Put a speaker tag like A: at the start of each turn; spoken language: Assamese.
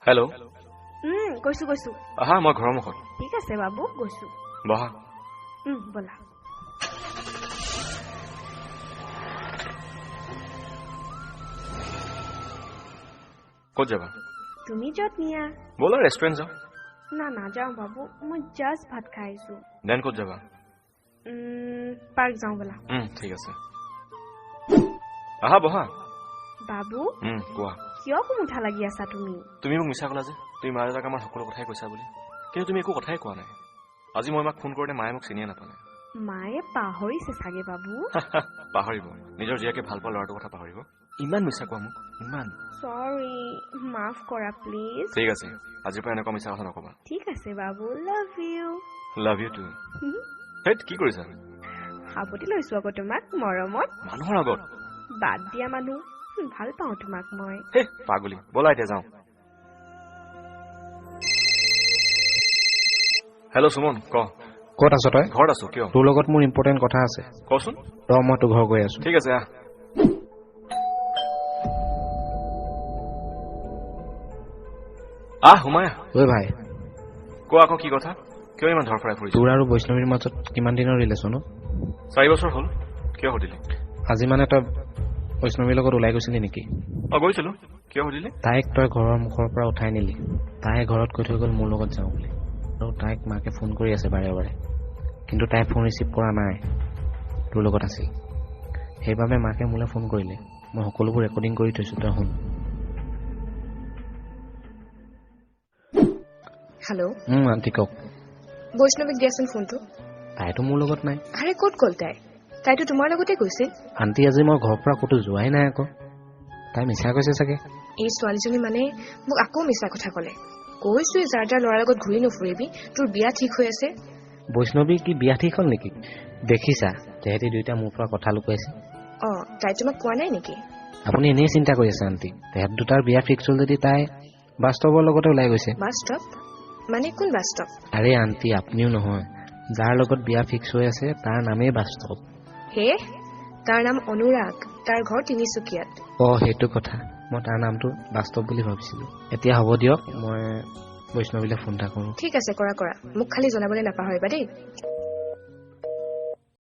A: হেল্ল'
B: গৈছো গৈছো
A: আহা মই ঘৰৰ মুখত
B: ঠিক আছে বাবু গৈছো
A: বহা
B: বলা
A: ক'ত যাবা
B: তুমি য'ত নিয়া
A: ব'লা ৰেষ্টুৰেণ্ট যাওঁ
B: না নাযাওঁ বাবু মই জাষ্ট ভাত খাই আহিছো
A: দেন ক'ত যাবা
B: পাৰ্ক যাওঁ বলা
A: ঠিক আছে আহা বহা
B: বাবু
A: কোৱা
B: কিয় কুমুঠা লাগি আছা
A: তুমি মোক মিছা ক'লা যে তুমি মা দেউতাক আমাৰ সকলো কথাই কৈছা বুলি কিন্তু তুমি একো কথাই কোৱা নাই আজি মই মাক ফোন কৰোঁতে মায়ে মোক চিনিয়ে নাপালে
B: মায়ে পাহৰিছে চাগে বাবু
A: পাহৰিব নিজৰ জীয়াকে ভাল পোৱা ল'ৰাটোৰ কথা পাহৰিব ইমান মিছা কোৱা মোক ইমান
B: সৰি মাফ কৰা প্লিজ
A: ঠিক আছে আজিৰ পৰা এনেকুৱা মিছা কথা নকবা
B: ঠিক আছে বাবু লাভ
A: ইউ টু হেট কি কৰিছা
B: সাৱটি লৈছো আকৌ তোমাক মৰমত
A: মানুহৰ আগত
B: বাদ দিয়া মানুহ ভাল পাওঁ তোমাক মই
A: পাগলী ব'লা এতিয়া যাওঁ হেল্ল' সুমন ক
C: ক'ত আছ তই
A: ঘৰত আছো কিয়
C: তোৰ লগত মোৰ ইম্পৰ্টেণ্ট কথা আছে
A: কচোন
C: মই তোৰ ঘৰ গৈ আছো
A: ঠিক আছে সোমাই
C: ঐ ভাই
A: কোৱা আকৌ কি কথা কিয় ইমান ধৰফৰাই ফুৰিছ
C: তোৰ আৰু বৈষ্ণৱীৰ মাজত কিমান দিনৰ ৰিলেশ্যন
A: 4 বছৰ হ'ল কিয় সুধিলি
C: আজি মানে তই বৈষ্ণৱীৰ লগত ওলাই গৈছিলি নেকি
A: গৈছিলো কিয় সুধিলি
C: তাইক তই ঘৰৰ মুখৰ পৰা উঠাই নিলি তাই ঘৰত কৈ থৈ গ'ল মোৰ লগত যাওঁ বুলি আৰু তাইক মাকে ফোন কৰি আছে বাৰে বাৰে কিন্তু তাই ফোন ৰিচিভ কৰা নাই তোৰ লগত আছিল সেইবাবে মাকে মোলৈ ফোন কৰিলে মই সকলোবোৰ ৰেকৰ্ডিং কৰি থৈছোঁ তই শুন
D: হেল্ল'
C: আণ্টি কওক
D: বৈষ্ণৱীক দিয়াচোন ফোনটো
C: তাইতো মোৰ লগত নাই
D: আৰে ক'ত গ'ল তাইতো তোমাৰ লগতে গৈছিল
C: আণ্টি আজি মই ঘৰৰ পৰা ক'তো যোৱাই নাই আকৌ তাই মিছা কৈছে চাগে
D: এই ছোৱালীজনী মানে মোক আকৌ মিছা কথা ক'লে কৈছো যাৰ যাৰ ল'ৰাৰ লগত ঘূৰি নুফুৰিবি তোৰ বিয়া ঠিক হৈ আছে
C: বৈষ্ণৱী কি বিয়া ঠিক হ'ল নেকি দেখিছা তেহেঁতি দুইটা মোৰ পৰা কথা লুকুৱাইছে
D: তাই তোমাক কোৱা নাই নেকি
C: আপুনি এনেই চিন্তা কৰি আছে আণ্টি তেহেঁত দুটাৰ বিয়া ফিক্স হ'ল যদি তাই বাস্তৱৰ লগতে ওলাই গৈছে
D: বাস্তৱ মানে কোন বাস্তৱ
C: আৰে আণ্টি আপুনিও নহয় যাৰ লগত বিয়া ফিক্স হৈ আছে তাৰ নামেই বাস্তৱ
D: হে তাৰ নাম অনুৰাগ তাৰ ঘৰ তিনিচুকীয়াত
C: সেইটো কথা মই তাৰ নামটো বাস্তৱ বুলি ভাবিছিলো এতিয়া হ'ব দিয়ক মই বৈষ্ণৱীলৈ ফোন এটা কৰোঁ
D: ঠিক আছে কৰা মোক খালি জনাবলৈ নাপাহৰিবা দেই